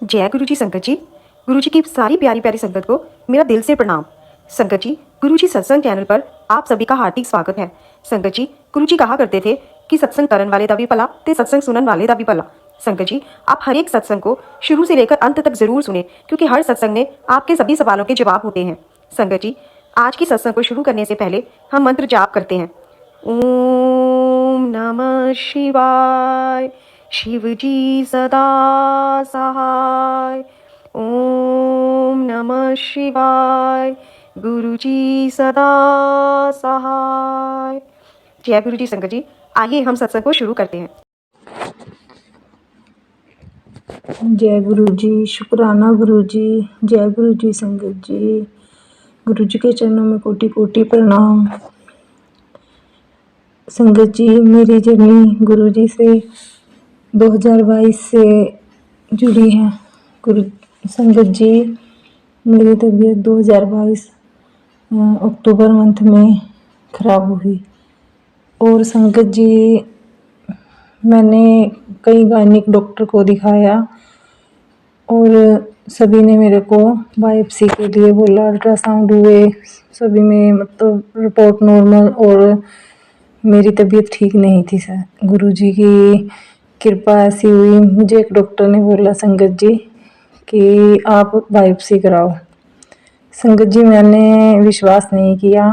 जय गुरु जी संगत जी। गुरु जी की सारी प्यारी प्यारी संगत को मेरा दिल से प्रणाम। संगत जी, गुरु जी सत्संग चैनल पर आप सभी का हार्दिक स्वागत है। संगत जी, गुरु जी कहा करते थे कि सत्संग करन वाले दा भी भला ते सत्संग सुनन वाले दा भी भला। संगत जी, आप हर एक सत्संग को शुरू से लेकर अंत तक जरूर सुने, क्योंकि हर सत्संग में आपके सभी सवालों के जवाब होते हैं। संगत जी, आज की सत्संग को शुरू करने से पहले हम मंत्र जाप करते हैं। ओम नमः शिवाय, शिव जी सदा सहाय। ओम नमः शिवाय, गुरु जी सदा सहाय। जय गुरु जी संगत जी, आइए हम सत्संग को शुरू करते हैं। जय गुरु जी, शुक्राना गुरु जी। जय गुरु जी संगत जी, गुरु जी के चरणों में कोटि कोटि प्रणाम। संगत जी, मेरी जर्नी गुरु जी से 2022 से जुड़ी है। गुरु संगत जी, मेरी तबीयत 2022 अक्टूबर मंथ में खराब हुई। और संगत जी, मैंने कई गायनिक डॉक्टर को दिखाया और सभी ने मेरे को बायोप्सी के लिए बोला, अल्ट्रासाउंड हुए, सभी में मतलब रिपोर्ट नॉर्मल और मेरी तबीयत ठीक नहीं थी। सर, गुरुजी की कृपा ऐसी हुई, मुझे एक डॉक्टर ने बोला संगत जी कि आप बायोप्सी कराओ। संगत जी, मैंने विश्वास नहीं किया।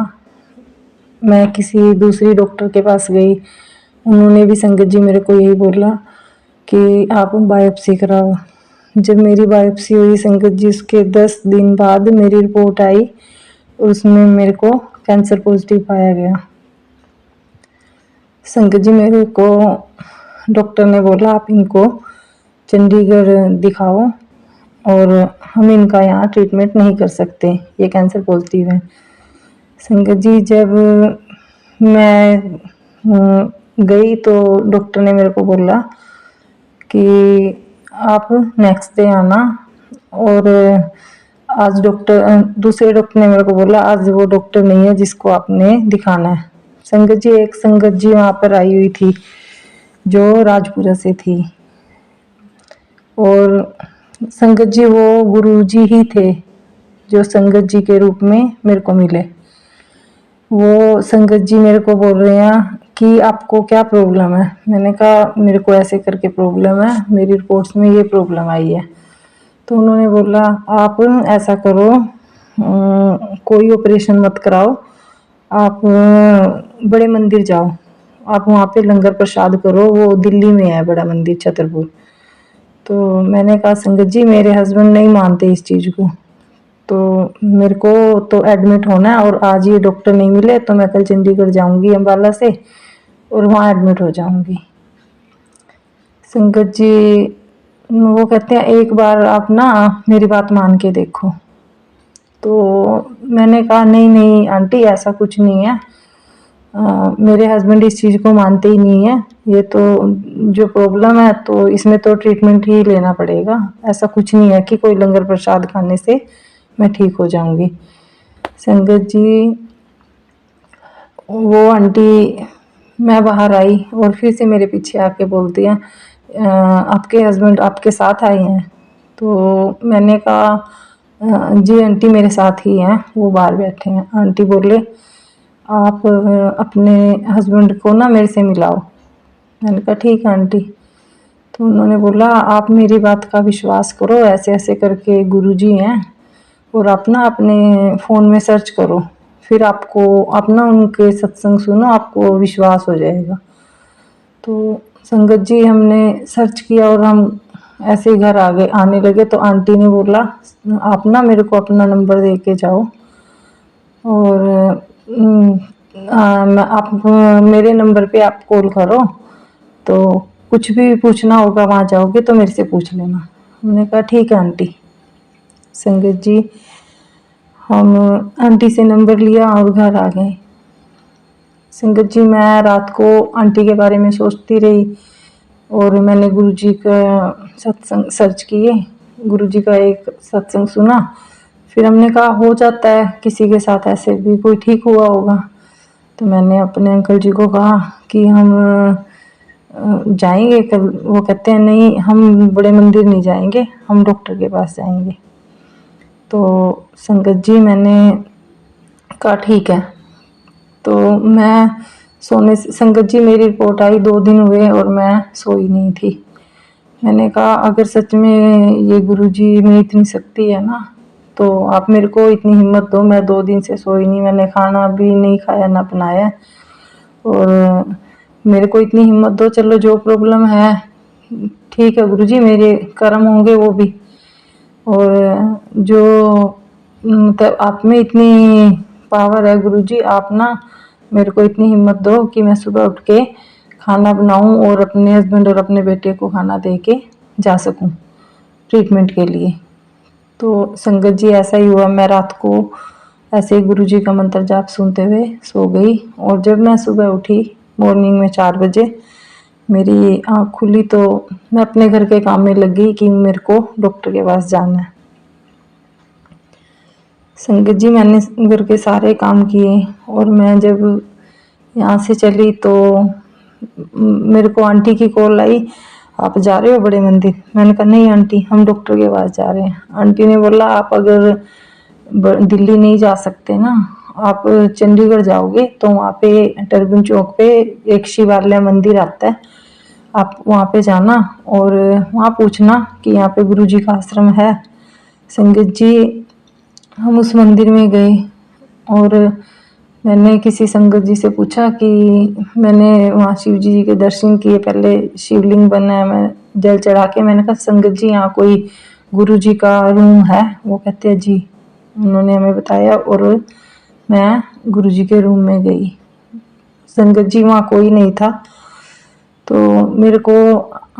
मैं किसी दूसरी डॉक्टर के पास गई, उन्होंने भी संगत जी मेरे को यही बोला कि आप बायोप्सी कराओ। जब मेरी बायोप्सी हुई संगत जी, उसके 10 दिन बाद मेरी रिपोर्ट आई, उसमें मेरे को कैंसर पॉजिटिव पाया गया। संगत जी, मेरे को डॉक्टर ने बोला आप इनको चंडीगढ़ दिखाओ और हम इनका यहाँ ट्रीटमेंट नहीं कर सकते, ये कैंसर पॉजिटिव है। संगत जी, जब मैं गई तो डॉक्टर ने मेरे को बोला कि आप नेक्स्ट डे आना। और आज दूसरे डॉक्टर ने मेरे को बोला आज वो डॉक्टर नहीं है जिसको आपने दिखाना है। संगत जी, एक संगत जी वहाँ पर आई हुई थी जो राजपुरा से थी, और संगत जी वो गुरु जी ही थे जो संगत जी के रूप में मेरे को मिले। वो संगत जी मेरे को बोल रहे हैं कि आपको क्या प्रॉब्लम है। मैंने कहा मेरे को ऐसे करके प्रॉब्लम है, मेरी रिपोर्ट्स में ये प्रॉब्लम आई है। तो उन्होंने बोला आप ऐसा करो, कोई ऑपरेशन मत कराओ, आप बड़े मंदिर जाओ, आप वहाँ पे लंगर प्रसाद करो, वो दिल्ली में है बड़ा मंदिर छतरपुर। तो मैंने कहा संगत जी मेरे हस्बैंड नहीं मानते इस चीज़ को, तो मेरे को तो एडमिट होना है और आज ये डॉक्टर नहीं मिले तो मैं कल चंडीगढ़ जाऊंगी अम्बाला से और वहाँ एडमिट हो जाऊंगी। संगत जी वो कहते हैं एक बार आप ना मेरी बात मान के देखो। तो मैंने कहा नहीं नहीं आंटी, ऐसा कुछ नहीं है, मेरे हस्बैंड इस चीज़ को मानते ही नहीं है, ये तो जो प्रॉब्लम है तो इसमें तो ट्रीटमेंट ही लेना पड़ेगा, ऐसा कुछ नहीं है कि कोई लंगर प्रसाद खाने से मैं ठीक हो जाऊंगी। संगत जी, वो आंटी, मैं बाहर आई और फिर से मेरे पीछे आके बोलती हैं आपके हस्बैंड आपके साथ आए हैं। तो मैंने कहा जी आंटी मेरे साथ ही हैं, वो बाहर बैठे हैं। आंटी बोले आप अपने हस्बैंड को ना मेरे से मिलाओ। मैंने कहा ठीक है आंटी। तो उन्होंने बोला आप मेरी बात का विश्वास करो, ऐसे ऐसे करके गुरुजी हैं और आप ना अपने फ़ोन में सर्च करो, फिर आपको अपना उनके सत्संग सुनो, आपको विश्वास हो जाएगा। तो संगत जी हमने सर्च किया और हम ऐसे ही घर आने लगे। तो आंटी ने बोला आप ना मेरे को अपना नंबर दे के जाओ और आप मेरे नंबर पे आप कॉल करो, तो कुछ भी पूछना होगा वहाँ जाओगे तो मेरे से पूछ लेना। मैंने कहा ठीक है आंटी। संगत जी, हम आंटी से नंबर लिया और घर आ गए। संगत जी, मैं रात को आंटी के बारे में सोचती रही और मैंने गुरुजी का सत्संग सर्च किए, गुरुजी का एक सत्संग सुना। फिर हमने कहा हो जाता है किसी के साथ ऐसे भी कोई ठीक हुआ होगा। तो मैंने अपने अंकल जी को कहा कि हम जाएंगे कल। वो कहते हैं नहीं, हम बड़े मंदिर नहीं जाएंगे, हम डॉक्टर के पास जाएंगे। तो संगत जी मैंने कहा ठीक है। तो मैं सोने से, संगत जी मेरी रिपोर्ट आई 2 दिन हुए और मैं सोई नहीं थी। मैंने कहा अगर सच में ये गुरुजी में इतनी शक्ति है ना, तो आप मेरे को इतनी हिम्मत दो। मैं 2 दिन से सोई नहीं, मैंने खाना भी नहीं खाया ना बनाया, और मेरे को इतनी हिम्मत दो। चलो जो प्रॉब्लम है ठीक है गुरुजी, मेरे कर्म होंगे वो भी, और जो मतलब आप में इतनी पावर है गुरुजी, आप ना मेरे को इतनी हिम्मत दो कि मैं सुबह उठ के खाना बनाऊं और अपने हस्बैंड और अपने बेटे को खाना दे के जा सकूं ट्रीटमेंट के लिए। तो संगत जी ऐसा ही हुआ, मैं रात को ऐसे ही गुरुजी का मंत्र जाप सुनते हुए सो गई, और जब मैं सुबह उठी मॉर्निंग में 4 बजे मेरी आँख खुली तो मैं अपने घर के काम में लग गई कि मेरे को डॉक्टर के पास जाना है। संगत जी मैंने घर के सारे काम किए, और मैं जब यहाँ से चली तो मेरे को आंटी की कॉल आई, आप जा रहे हो बड़े मंदिर? मैंने कहा नहीं आंटी, हम डॉक्टर के पास जा रहे हैं। आंटी ने बोला आप अगर दिल्ली नहीं जा सकते ना, आप चंडीगढ़ जाओगे तो वहाँ पे टर्बन चौक पे एक शिवालय मंदिर आता है, आप वहाँ पे जाना और वहाँ पूछना कि यहाँ पे गुरुजी का आश्रम है। संगत जी हम उस मंदिर में गए, और मैंने किसी संगत जी से पूछा कि मैंने वहाँ शिव जी के दर्शन किए, पहले शिवलिंग बना है, मैं जल चढ़ा के, मैंने कहा संगत जी यहाँ कोई गुरु जी का रूम है? वो कहते हैं जी। उन्होंने हमें बताया और मैं गुरु जी के रूम में गई। संगत जी वहाँ कोई नहीं था, तो मेरे को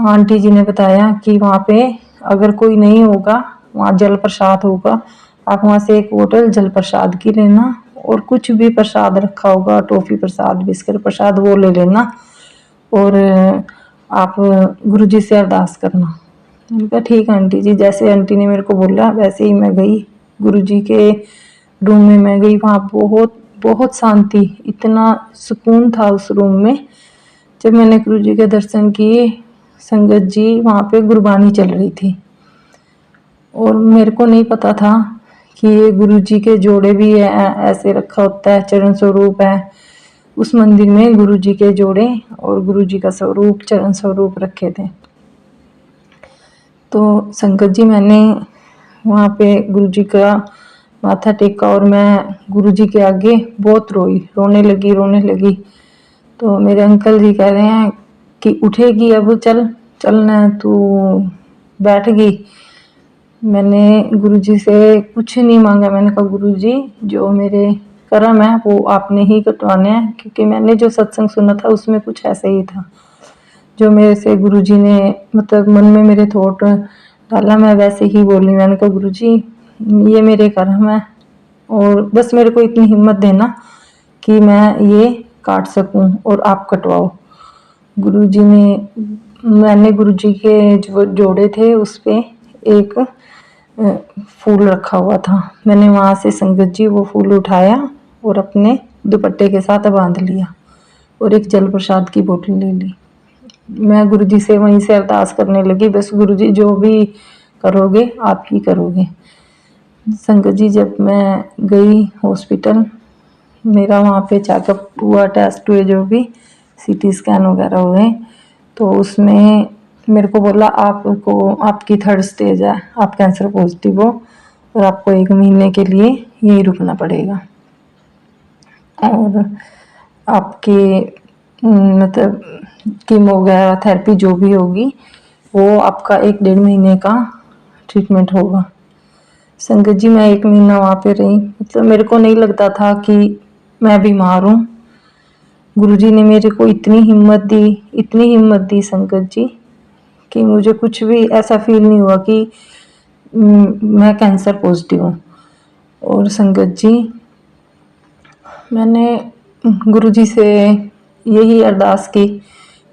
आंटी जी ने बताया कि वहाँ पे अगर कोई नहीं होगा, वहाँ जल प्रसाद होगा, आप वहाँ से एक बोतल जल प्रसाद की लेना, और कुछ भी प्रसाद रखा होगा, टॉफी प्रसाद, बिस्किट प्रसाद, वो ले लेना, और आप गुरुजी से अरदास करना। मैंने कहा ठीक है आंटी जी। जैसे आंटी ने मेरे को बोला वैसे ही मैं गई गुरुजी के रूम में। मैं गई, वहाँ बहुत बहुत शांति, इतना सुकून था उस रूम में। जब मैंने गुरुजी के दर्शन किए, संगत जी वहाँ पे गुरबानी चल रही थी, और मेरे को नहीं पता था कि ये गुरुजी के जोड़े भी है, ऐसे रखा होता है, चरण स्वरूप है उस मंदिर में। गुरुजी के जोड़े और गुरुजी का स्वरूप, चरण स्वरूप रखे थे। तो संगत जी मैंने वहाँ पे गुरुजी का माथा टेका, और मैं गुरुजी के आगे बहुत रोई, रोने लगी। तो मेरे अंकल जी कह रहे हैं कि उठेगी अब, चलना है, तू बैठ गई। मैंने गुरुजी से कुछ नहीं मांगा, मैंने कहा गुरुजी जो मेरे कर्म है वो आपने ही कटवाने हैं, क्योंकि मैंने जो सत्संग सुना था उसमें कुछ ऐसा ही था जो मेरे से गुरुजी ने मतलब मन में मेरे थॉट डाला, मैं वैसे ही बोली। मैंने कहा गुरुजी ये मेरे कर्म है, और बस मेरे को इतनी हिम्मत देना कि मैं ये काट सकूं और आप कटवाओ। गुरुजी ने, मैंने गुरुजी के जो जोड़े थे उस पे एक फूल रखा हुआ था, मैंने वहाँ से संगत जी वो फूल उठाया और अपने दुपट्टे के साथ बांध लिया, और एक जल प्रसाद की बोतल ले ली। मैं गुरुजी से वहीं से अरदास करने लगी, बस गुरुजी जो भी करोगे आप ही करोगे। संगत जी जब मैं गई हॉस्पिटल, मेरा वहाँ पे चेकअप हुआ, टेस्ट हुए, जो भी सीटी स्कैन वगैरह हुए, तो उसमें मेरे को बोला आपको, आपकी 3rd स्टेज है, आप कैंसर पॉजिटिव हो, और आपको 1 महीने के लिए यहीं रुकना पड़ेगा, और आपके मतलब कीमो वगैरह थेरेपी जो भी होगी वो आपका 1-1.5 महीने का ट्रीटमेंट होगा। संगत जी मैं 1 महीना वहाँ पे रही, मतलब मेरे को नहीं लगता था कि मैं बीमार हूँ। गुरुजी ने मेरे को इतनी हिम्मत दी संगत जी, कि मुझे कुछ भी ऐसा फील नहीं हुआ कि मैं कैंसर पॉजिटिव हूँ। और संगत जी मैंने गुरुजी से यही अरदास की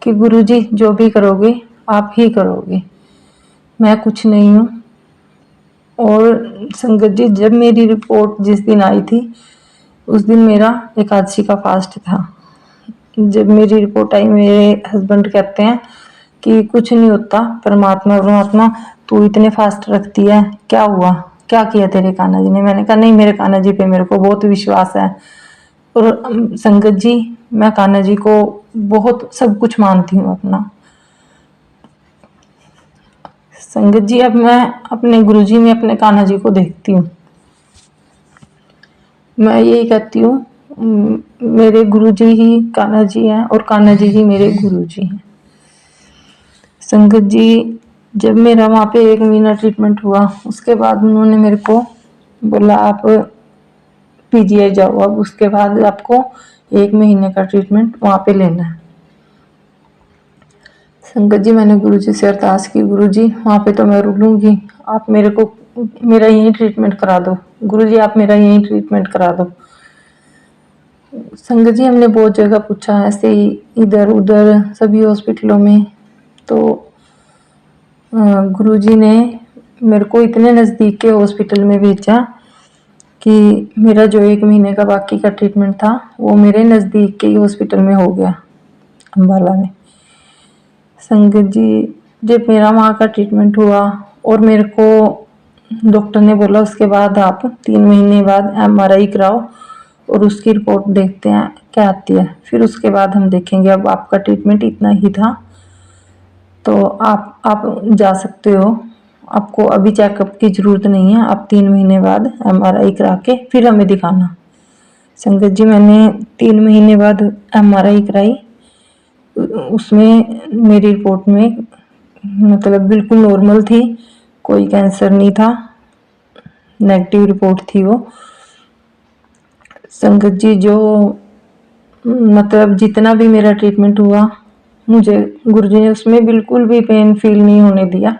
कि गुरुजी जो भी करोगे आप ही करोगे, मैं कुछ नहीं हूँ। और संगत जी जब मेरी रिपोर्ट जिस दिन आई थी उस दिन मेरा एकादशी का फास्ट था, जब मेरी रिपोर्ट आई, मेरे हस्बैंड कहते हैं कि कुछ नहीं होता, परमात्मा परमात्मा तू इतने फास्ट रखती है, क्या हुआ, क्या किया तेरे कान्हा जी ने। मैंने कहा नहीं, मेरे कान्हा जी पे मेरे को बहुत विश्वास है। और संगत जी, मैं कान्हा जी को बहुत सब कुछ मानती हूँ अपना। संगत जी, अब मैं अपने गुरु जी में अपने कान्हा जी को देखती हूँ। मैं यही कहती हूँ, मेरे गुरु जी ही कान्हा जी हैं और कान्हा जी ही मेरे गुरु जी हैं। संगत जी, जब मेरा वहाँ पे 1 महीना ट्रीटमेंट हुआ, उसके बाद उन्होंने मेरे को बोला आप पीजीआई जाओ, अब उसके बाद आपको 1 महीने का ट्रीटमेंट वहाँ पे लेना है। संगत जी, मैंने गुरु जी से अरदास की, गुरु जी वहाँ पे तो मैं रुक लूँगी, आप मेरे को मेरा यहीं ट्रीटमेंट करा दो, गुरु जी आप मेरा यहीं ट्रीटमेंट करा दो। संगत जी, हमने बहुत जगह पूछा ऐसे ही, इधर उधर सभी हॉस्पिटलों में, तो गुरुजी ने मेरे को इतने नज़दीक के हॉस्पिटल में भेजा कि मेरा जो 1 महीने का बाकी का ट्रीटमेंट था वो मेरे नज़दीक के ही हॉस्पिटल में हो गया, अम्बाला में। संगत जी, जब मेरा वहाँ का ट्रीटमेंट हुआ और मेरे को डॉक्टर ने बोला उसके बाद आप 3 महीने बाद MRI कराओ और उसकी रिपोर्ट देखते हैं क्या आती है, फिर उसके बाद हम देखेंगे, अब आपका ट्रीटमेंट इतना ही था तो आप जा सकते हो, आपको अभी चेकअप की ज़रूरत नहीं है, आप 3 महीने बाद MRI करा के फिर हमें दिखाना। संगत जी, मैंने 3 महीने बाद MRI कराई, उसमें मेरी रिपोर्ट में मतलब बिल्कुल नॉर्मल थी, कोई कैंसर नहीं था, नेगेटिव रिपोर्ट थी वो। संगत जी, जो मतलब जितना भी मेरा ट्रीटमेंट हुआ, मुझे गुरुजी ने उसमें बिल्कुल भी पेन फील नहीं होने दिया।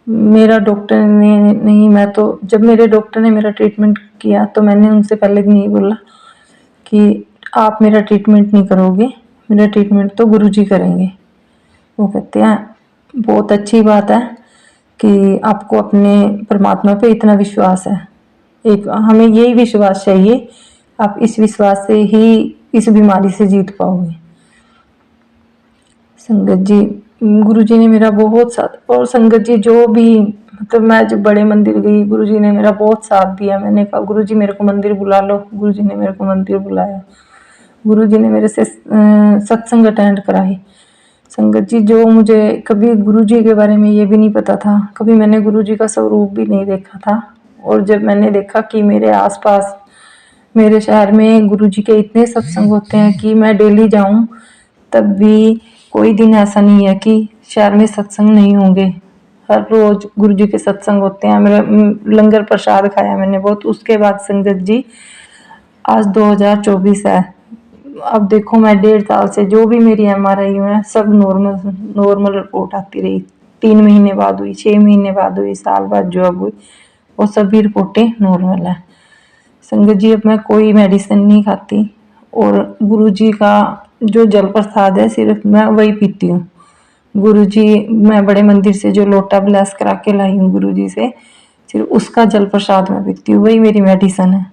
मेरा डॉक्टर ने नहीं, मैं तो जब मेरे डॉक्टर ने मेरा ट्रीटमेंट किया तो मैंने उनसे पहले नहीं बोला कि आप मेरा ट्रीटमेंट नहीं करोगे, मेरा ट्रीटमेंट तो गुरुजी करेंगे। वो कहते हैं बहुत अच्छी बात है कि आपको अपने परमात्मा पे इतना विश्वास है, एक हमें यही विश्वास चाहिए, आप इस विश्वास से ही इस बीमारी से जीत पाओगे। संगत जी, गुरु जी ने मेरा बहुत साथ, और संगत जी जो भी मतलब मैं जब बड़े मंदिर गई, गुरु जी ने मेरा बहुत साथ दिया। मैंने कहा गुरु जी मेरे को मंदिर बुला लो, गुरु जी ने मेरे को मंदिर बुलाया, गुरु जी ने मेरे से सत्संग अटेंड कराए। संगत जी, जो मुझे कभी गुरु जी के बारे में ये भी नहीं पता था, कभी मैंने गुरु जी का स्वरूप भी नहीं देखा था, और जब मैंने देखा कि मेरे आसपास मेरे शहर में गुरु जी के इतने सत्संग होते हैं कि मैं डेली जाऊं तब भी कोई दिन ऐसा नहीं है कि शहर में सत्संग नहीं होंगे, हर रोज गुरु जी के सत्संग होते हैं। मेरा लंगर प्रसाद खाया मैंने बहुत। उसके बाद संगत जी, आज 2024 है, अब देखो मैं 1.5 साल से जो भी मेरी MRI है सब नॉर्मल रिपोर्ट आती रही, 3 महीने बाद हुई, 6 महीने बाद हुई, साल बाद जो अब हुई, वो सभी रिपोर्टें नॉर्मल है। संगत जी, अब मैं कोई मेडिसिन नहीं खाती, और गुरु जी का जो जल प्रसाद है सिर्फ मैं वही पीती हूँ। गुरु जी, मैं बड़े मंदिर से जो लोटा ब्लेस करा के लाई हूँ गुरु जी से, सिर्फ उसका जल प्रसाद मैं पीती हूँ, वही मेरी मेडिसिन है।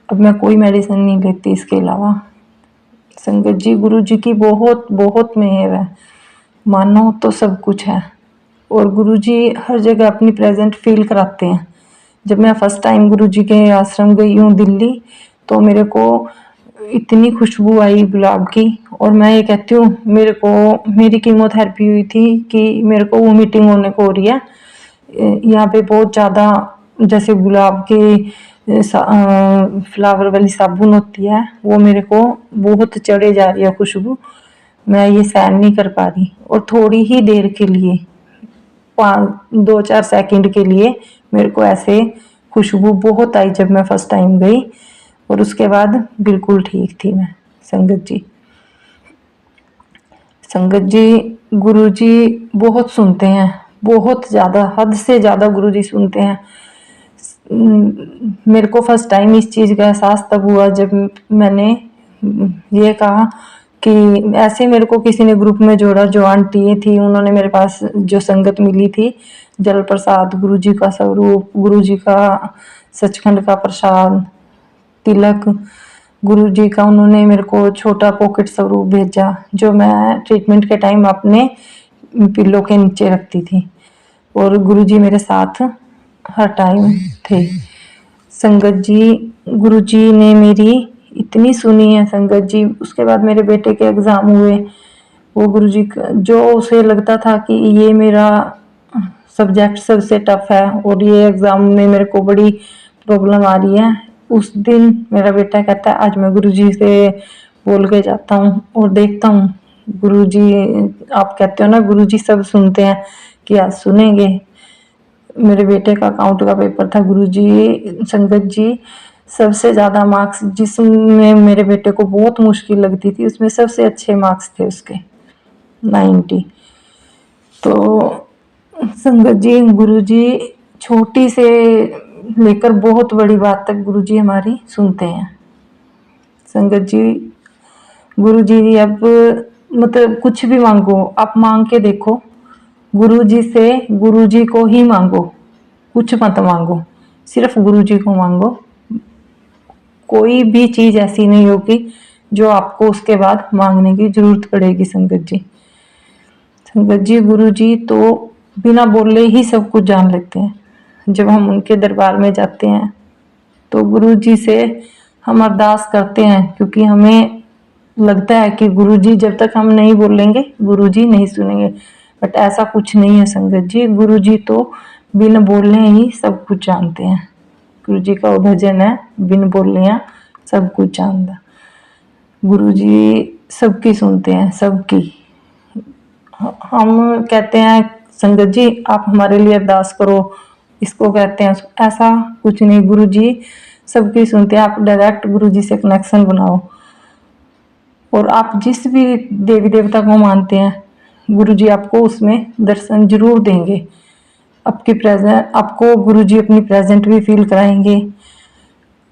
अब मैं कोई मेडिसिन नहीं लेती इसके अलावा। संगत जी, गुरु जी की बहुत बहुत मेहर है, मानो तो सब कुछ है, और गुरु जी हर जगह अपनी प्रेजेंट फील कराते हैं। जब मैं फर्स्ट टाइम गुरु जी के आश्रम गई हूँ दिल्ली, तो मेरे को इतनी खुशबू आई गुलाब की, और मैं ये कहती हूँ मेरे को, मेरी कीमोथेरेपी हुई थी कि मेरे को वोमिटिंग होने को हो रही है, यहाँ पे बहुत ज़्यादा, जैसे गुलाब के फ्लावर वाली साबुन होती है वो मेरे को बहुत चढ़े जा रही है खुशबू, मैं ये सहन नहीं कर पा रही। और थोड़ी ही देर के लिए 2-4 सेकंड के लिए मेरे को ऐसे खुशबू बहुत आई जब मैं फर्स्ट टाइम गई, और उसके बाद बिल्कुल ठीक थी मैं। संगत जी, संगत जी, गुरु जी बहुत सुनते हैं, बहुत ज़्यादा, हद से ज़्यादा गुरु जी सुनते हैं। मेरे को फर्स्ट टाइम इस चीज़ का एहसास तब हुआ जब मैंने ये कहा कि ऐसे मेरे को किसी ने ग्रुप में जोड़ा, जो आंटी थी उन्होंने मेरे पास जो संगत मिली थी, जल प्रसाद, गुरु जी का स्वरूप, गुरु जी का सचखंड का प्रसाद, तिलक, गुरुजी का उन्होंने मेरे को छोटा पॉकेट स्वरूप भेजा, जो मैं ट्रीटमेंट के टाइम अपने पिल्लो के नीचे रखती थी, और गुरुजी मेरे साथ हर टाइम थे। संगत जी, गुरुजी ने मेरी इतनी सुनी है संगत जी। उसके बाद मेरे बेटे के एग्ज़ाम हुए, वो गुरुजी जो उसे लगता था कि ये मेरा सब्जेक्ट सबसे टफ है और ये एग्ज़ाम में मेरे को बड़ी प्रॉब्लम आ रही है, उस दिन मेरा बेटा कहता है आज मैं गुरुजी से बोल के जाता हूँ और देखता हूँ। गुरुजी, आप कहते हो ना गुरुजी सब सुनते हैं, कि आज सुनेंगे। मेरे बेटे का अकाउंट का पेपर था, गुरुजी संगत जी सबसे ज़्यादा मार्क्स, जिसमें मेरे बेटे को बहुत मुश्किल लगती थी, उसमें सबसे अच्छे मार्क्स थे उसके 90। तो संगत जी, गुरुजी छोटी से लेकर बहुत बड़ी बात तक गुरुजी हमारी सुनते हैं। संगत जी, गुरुजी अब मतलब कुछ भी मांगो, आप मांग के देखो, गुरुजी से गुरुजी को ही मांगो, कुछ मत मांगो, सिर्फ गुरुजी को मांगो। कोई भी चीज़ ऐसी नहीं होगी जो आपको उसके बाद मांगने की जरूरत पड़ेगी। संगत जी, संगत जी, गुरुजी तो बिना बोले ही सब कुछ जान लेते हैं। जब हम उनके दरबार में जाते हैं तो गुरुजी से हम अरदास करते हैं, क्योंकि हमें लगता है कि गुरुजी जब तक हम नहीं बोलेंगे गुरुजी नहीं सुनेंगे, बट ऐसा कुछ नहीं है संगत जी। गुरुजी तो बिन बोले ही सब कुछ जानते हैं। गुरुजी का वो भजन है, बिन बोलिया सब कुछ जानता। गुरुजी सबकी सुनते हैं, सबकी। हम कहते हैं संगत जी आप हमारे लिए अरदास करो, इसको कहते हैं, ऐसा कुछ नहीं। गुरुजी सबकी सुनते हैं। आप डायरेक्ट गुरुजी से कनेक्शन बनाओ, और आप जिस भी देवी देवता को मानते हैं गुरुजी आपको उसमें दर्शन जरूर देंगे। आपको गुरुजी अपनी प्रेजेंट भी फील कराएंगे।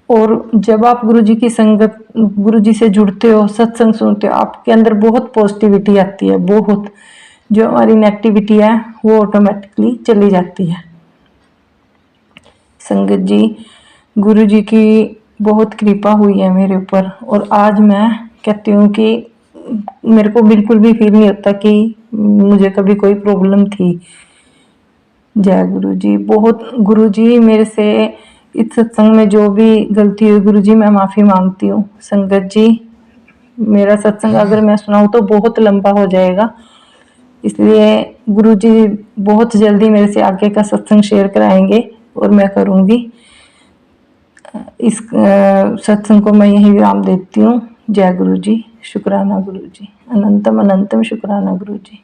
और जब आप गुरुजी की संगत, गुरुजी से जुड़ते हो, सत्संग सुनते हो, आपके अंदर बहुत पॉजिटिविटी आती है, बहुत। जो हमारी नेगेटिविटी है वो ऑटोमेटिकली चली जाती है। संगत जी, गुरुजी की बहुत कृपा हुई है मेरे ऊपर, और आज मैं कहती हूँ कि मेरे को बिल्कुल भी फील नहीं होता कि मुझे कभी कोई प्रॉब्लम थी। जय गुरु जी। बहुत गुरु जी मेरे से इस सत्संग में जो भी गलती हुई गुरु जी मैं माफ़ी मांगती हूँ। संगत जी, मेरा सत्संग अगर मैं सुनाऊँ तो बहुत लंबा हो जाएगा, इसलिए गुरु जी बहुत जल्दी मेरे से आगे का सत्संग शेयर कराएंगे और मैं करूँगी। इस सत्संग को मैं यही विराम देती हूँ। जय गुरु जी। शुक्राना गुरु जी, अनंतम अनंतम शुक्राना गुरु जी।